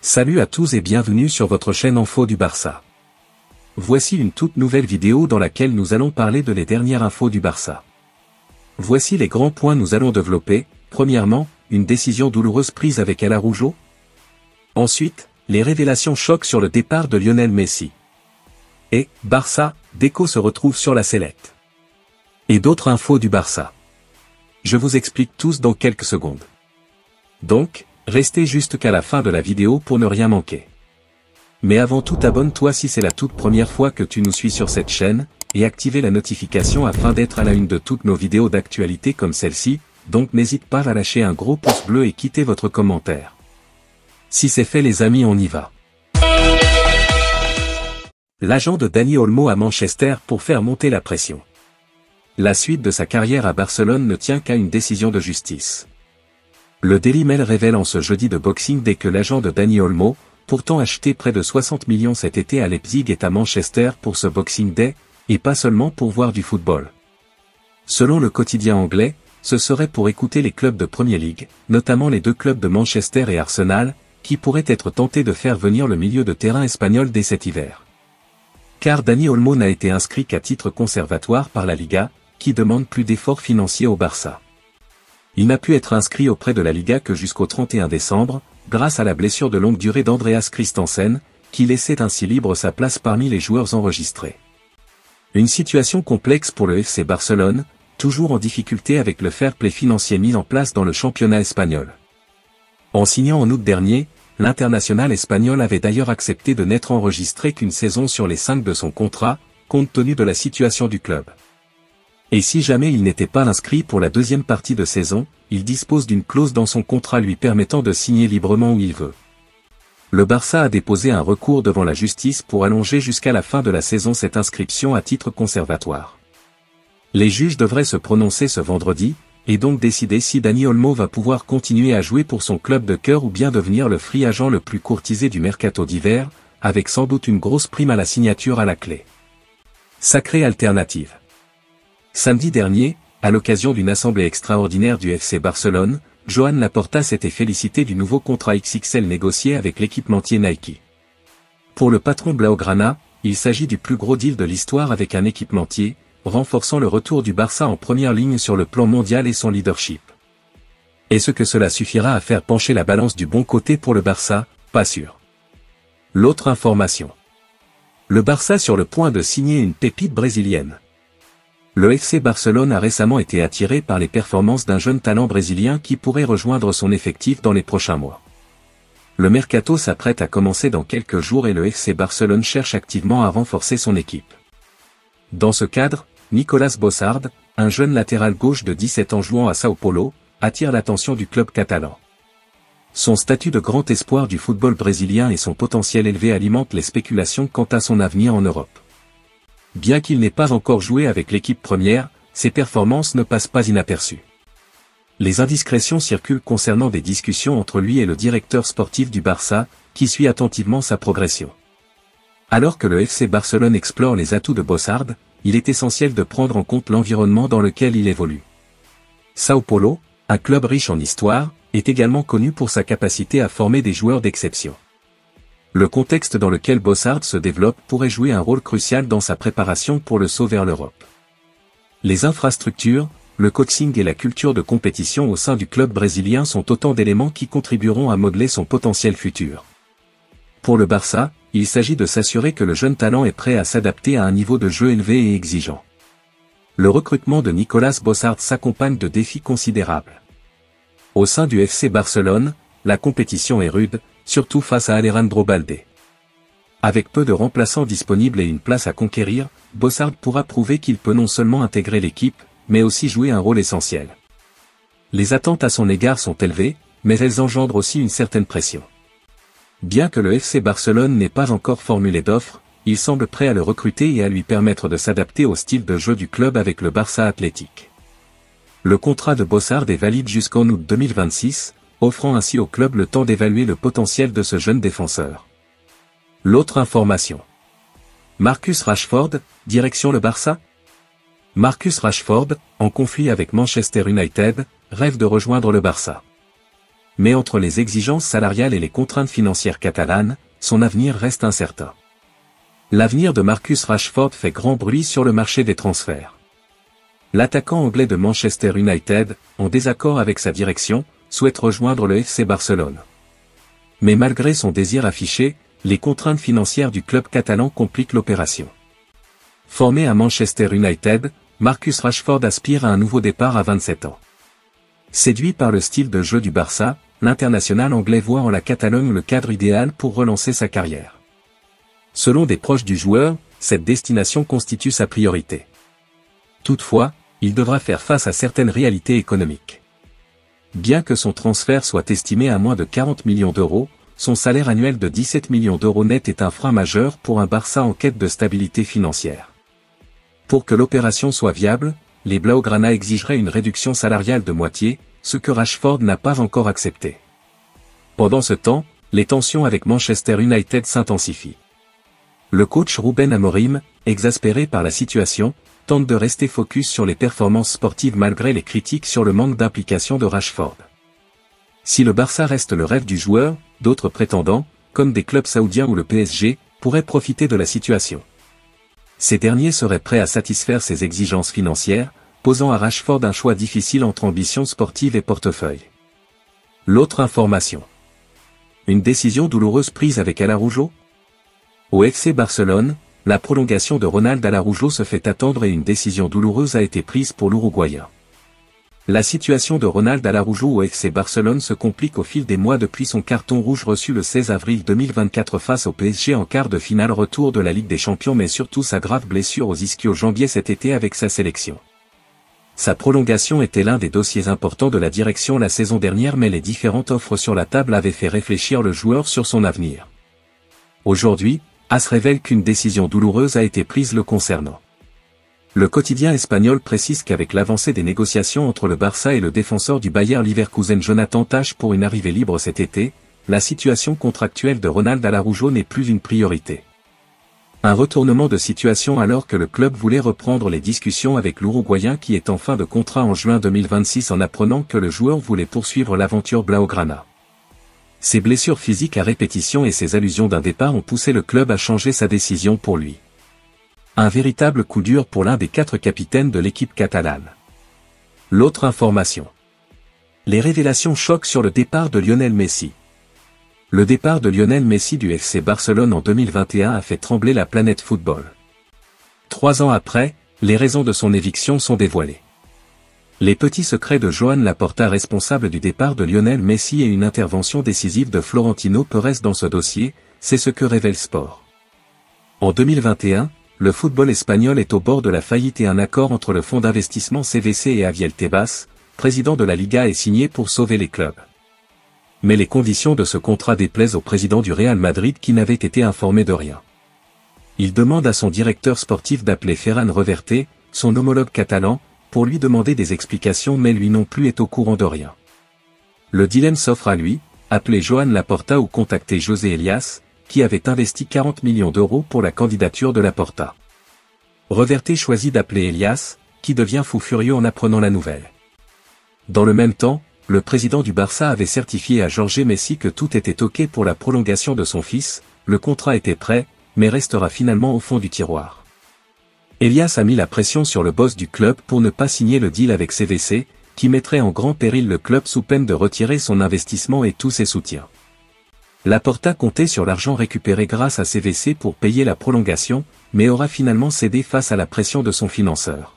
Salut à tous et bienvenue sur votre chaîne Info du Barça. Voici une toute nouvelle vidéo dans laquelle nous allons parler de les dernières infos du Barça. Voici les grands points nous allons développer. Premièrement, une décision douloureuse prise avec El Araujo. Ensuite, les révélations chocs sur le départ de Lionel Messi. Et, Barça, Deco se retrouve sur la sellette. Et d'autres infos du Barça. Je vous explique tous dans quelques secondes. Donc, restez jusqu'à la fin de la vidéo pour ne rien manquer. Mais avant tout, abonne-toi si c'est la toute première fois que tu nous suis sur cette chaîne, et activez la notification afin d'être à la une de toutes nos vidéos d'actualité comme celle-ci, donc n'hésite pas à lâcher un gros pouce bleu et quitter votre commentaire. Si c'est fait les amis, on y va. L'agent de Dani Olmo à Manchester pour faire monter la pression. La suite de sa carrière à Barcelone ne tient qu'à une décision de justice. Le Daily Mail révèle en ce jeudi de Boxing Day que l'agent de Dani Olmo, pourtant acheté près de 60 millions cet été à Leipzig, est à Manchester pour ce Boxing Day, et pas seulement pour voir du football. Selon le quotidien anglais, ce serait pour écouter les clubs de Premier League, notamment les deux clubs de Manchester et Arsenal, qui pourraient être tentés de faire venir le milieu de terrain espagnol dès cet hiver. Car Dani Olmo n'a été inscrit qu'à titre conservatoire par la Liga, qui demande plus d'efforts financiers au Barça. Il n'a pu être inscrit auprès de la Liga que jusqu'au 31 décembre, grâce à la blessure de longue durée d'Andreas Christensen, qui laissait ainsi libre sa place parmi les joueurs enregistrés. Une situation complexe pour le FC Barcelone, toujours en difficulté avec le fair play financier mis en place dans le championnat espagnol. En signant en août dernier, l'international espagnol avait d'ailleurs accepté de n'être enregistré qu'une saison sur les 5 de son contrat, compte tenu de la situation du club. Et si jamais il n'était pas inscrit pour la deuxième partie de saison, il dispose d'une clause dans son contrat lui permettant de signer librement où il veut. Le Barça a déposé un recours devant la justice pour allonger jusqu'à la fin de la saison cette inscription à titre conservatoire. Les juges devraient se prononcer ce vendredi, et donc décider si Dani Olmo va pouvoir continuer à jouer pour son club de cœur ou bien devenir le free agent le plus courtisé du mercato d'hiver, avec sans doute une grosse prime à la signature à la clé. Sacrée alternative. Samedi dernier, à l'occasion d'une assemblée extraordinaire du FC Barcelone, Joan Laporta s'était félicité du nouveau contrat XXL négocié avec l'équipementier Nike. Pour le patron Blaugrana, il s'agit du plus gros deal de l'histoire avec un équipementier, renforçant le retour du Barça en première ligne sur le plan mondial et son leadership. Est-ce que cela suffira à faire pencher la balance du bon côté pour le Barça? Pas sûr. L'autre information. Le Barça sur le point de signer une pépite brésilienne. Le FC Barcelone a récemment été attiré par les performances d'un jeune talent brésilien qui pourrait rejoindre son effectif dans les prochains mois. Le mercato s'apprête à commencer dans quelques jours et le FC Barcelone cherche activement à renforcer son équipe. Dans ce cadre, Nicolas Bossard, un jeune latéral gauche de 17 ans jouant à Sao Paulo, attire l'attention du club catalan. Son statut de grand espoir du football brésilien et son potentiel élevé alimentent les spéculations quant à son avenir en Europe. Bien qu'il n'ait pas encore joué avec l'équipe première, ses performances ne passent pas inaperçues. Les indiscrétions circulent concernant des discussions entre lui et le directeur sportif du Barça, qui suit attentivement sa progression. Alors que le FC Barcelone explore les atouts de Bossard, il est essentiel de prendre en compte l'environnement dans lequel il évolue. Sao Paulo, un club riche en histoire, est également connu pour sa capacité à former des joueurs d'exception. Le contexte dans lequel Bossard se développe pourrait jouer un rôle crucial dans sa préparation pour le saut vers l'Europe. Les infrastructures, le coaching et la culture de compétition au sein du club brésilien sont autant d'éléments qui contribueront à modeler son potentiel futur. Pour le Barça, il s'agit de s'assurer que le jeune talent est prêt à s'adapter à un niveau de jeu élevé et exigeant. Le recrutement de Nicolas Bossard s'accompagne de défis considérables. Au sein du FC Barcelone, la compétition est rude, surtout face à Alejandro Balde. Avec peu de remplaçants disponibles et une place à conquérir, Bossard pourra prouver qu'il peut non seulement intégrer l'équipe, mais aussi jouer un rôle essentiel. Les attentes à son égard sont élevées, mais elles engendrent aussi une certaine pression. Bien que le FC Barcelone n'ait pas encore formulé d'offre, il semble prêt à le recruter et à lui permettre de s'adapter au style de jeu du club avec le Barça Athletic. Le contrat de Bossard est valide jusqu'en août 2026, offrant ainsi au club le temps d'évaluer le potentiel de ce jeune défenseur. L'autre information. Marcus Rashford, direction le Barça? Marcus Rashford, en conflit avec Manchester United, rêve de rejoindre le Barça. mais entre les exigences salariales et les contraintes financières catalanes, son avenir reste incertain. L'avenir de Marcus Rashford fait grand bruit sur le marché des transferts. L'attaquant anglais de Manchester United, en désaccord avec sa direction, souhaite rejoindre le FC Barcelone. Mais malgré son désir affiché, les contraintes financières du club catalan compliquent l'opération. Formé à Manchester United, Marcus Rashford aspire à un nouveau départ à 27 ans. Séduit par le style de jeu du Barça, l'international anglais voit en la Catalogne le cadre idéal pour relancer sa carrière. Selon des proches du joueur, cette destination constitue sa priorité. Toutefois, il devra faire face à certaines réalités économiques. Bien que son transfert soit estimé à moins de 40 millions d'euros, son salaire annuel de 17 millions d'euros net est un frein majeur pour un Barça en quête de stabilité financière. Pour que l'opération soit viable, les Blaugrana exigeraient une réduction salariale de moitié, ce que Rashford n'a pas encore accepté. Pendant ce temps, les tensions avec Manchester United s'intensifient. Le coach Ruben Amorim, exaspéré par la situation, tente de rester focus sur les performances sportives malgré les critiques sur le manque d'implication de Rashford. Si le Barça reste le rêve du joueur, d'autres prétendants, comme des clubs saoudiens ou le PSG, pourraient profiter de la situation. Ces derniers seraient prêts à satisfaire ses exigences financières, posant à Rashford un choix difficile entre ambition sportive et portefeuille. L'autre information. Une décision douloureuse prise avec Araujo ? Au FC Barcelone, la prolongation de Ronald Araujo se fait attendre et une décision douloureuse a été prise pour l'Uruguayen. La situation de Ronald Araujo au FC Barcelone se complique au fil des mois depuis son carton rouge reçu le 16 avril 2024 face au PSG en quart de finale retour de la Ligue des Champions mais surtout sa grave blessure aux ischio-jambiers cet été avec sa sélection. Sa prolongation était l'un des dossiers importants de la direction la saison dernière mais les différentes offres sur la table avaient fait réfléchir le joueur sur son avenir. Aujourd'hui, AS révèle qu'une décision douloureuse a été prise le concernant. Le quotidien espagnol précise qu'avec l'avancée des négociations entre le Barça et le défenseur du Bayer Leverkusen Jonathan Tah pour une arrivée libre cet été, la situation contractuelle de Ronald Araujo n'est plus une priorité. Un retournement de situation alors que le club voulait reprendre les discussions avec l'Uruguayen qui est en fin de contrat en juin 2026 en apprenant que le joueur voulait poursuivre l'aventure Blaugrana. Ses blessures physiques à répétition et ses allusions d'un départ ont poussé le club à changer sa décision pour lui. Un véritable coup dur pour l'un des 4 capitaines de l'équipe catalane. L'autre information. Les révélations choquent sur le départ de Lionel Messi. Le départ de Lionel Messi du FC Barcelone en 2021 a fait trembler la planète football. 3 ans après, les raisons de son éviction sont dévoilées. Les petits secrets de Joan Laporta responsable du départ de Lionel Messi et une intervention décisive de Florentino Pérez dans ce dossier, c'est ce que révèle Sport. En 2021, le football espagnol est au bord de la faillite et un accord entre le fonds d'investissement CVC et Aviel Tebas, président de la Liga est signé pour sauver les clubs. Mais les conditions de ce contrat déplaisent au président du Real Madrid qui n'avait été informé de rien. Il demande à son directeur sportif d'appeler Ferran Reverte, son homologue catalan, pour lui demander des explications mais lui non plus est au courant de rien. Le dilemme s'offre à lui, appeler Joan Laporta ou contacter José Elias, qui avait investi 40 millions d'euros pour la candidature de Laporta. Reverte choisit d'appeler Elias, qui devient fou furieux en apprenant la nouvelle. Dans le même temps, le président du Barça avait certifié à Jorge Messi que tout était ok pour la prolongation de son fils, le contrat était prêt, mais restera finalement au fond du tiroir. Elias a mis la pression sur le boss du club pour ne pas signer le deal avec CVC, qui mettrait en grand péril le club sous peine de retirer son investissement et tous ses soutiens. Laporta comptait sur l'argent récupéré grâce à CVC pour payer la prolongation, mais aura finalement cédé face à la pression de son financeur.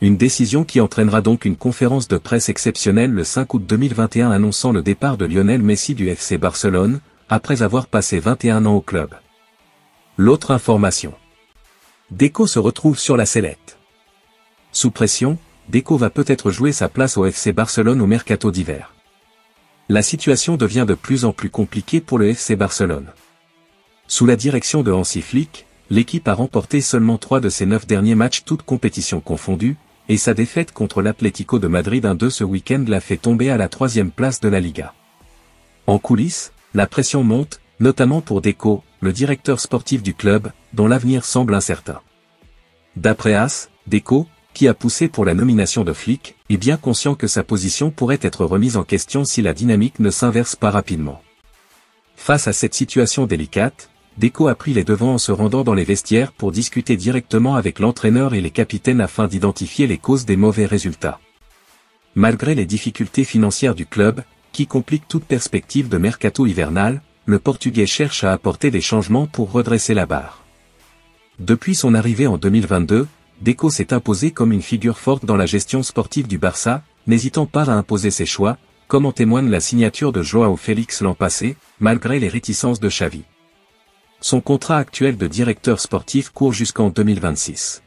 Une décision qui entraînera donc une conférence de presse exceptionnelle le 5 août 2021 annonçant le départ de Lionel Messi du FC Barcelone, après avoir passé 21 ans au club. L'autre information. Deco se retrouve sur la sellette. Sous pression, Deco va peut-être jouer sa place au FC Barcelone au mercato d'hiver. La situation devient de plus en plus compliquée pour le FC Barcelone. Sous la direction de Hansi Flick, l'équipe a remporté seulement 3 de ses 9 derniers matchs toutes compétitions confondues, et sa défaite contre l'Atlético de Madrid 1-2 ce week-end l'a fait tomber à la 3e place de la Liga. En coulisses, la pression monte, notamment pour Deco, le directeur sportif du club, dont l'avenir semble incertain. D'après AS, Deco, qui a poussé pour la nomination de Flick, est bien conscient que sa position pourrait être remise en question si la dynamique ne s'inverse pas rapidement. Face à cette situation délicate, Deco a pris les devants en se rendant dans les vestiaires pour discuter directement avec l'entraîneur et les capitaines afin d'identifier les causes des mauvais résultats. Malgré les difficultés financières du club, qui compliquent toute perspective de mercato hivernal, le Portugais cherche à apporter des changements pour redresser la barre. Depuis son arrivée en 2022, Deco s'est imposé comme une figure forte dans la gestion sportive du Barça, n'hésitant pas à imposer ses choix, comme en témoigne la signature de Joao Félix l'an passé, malgré les réticences de Xavi. Son contrat actuel de directeur sportif court jusqu'en 2026.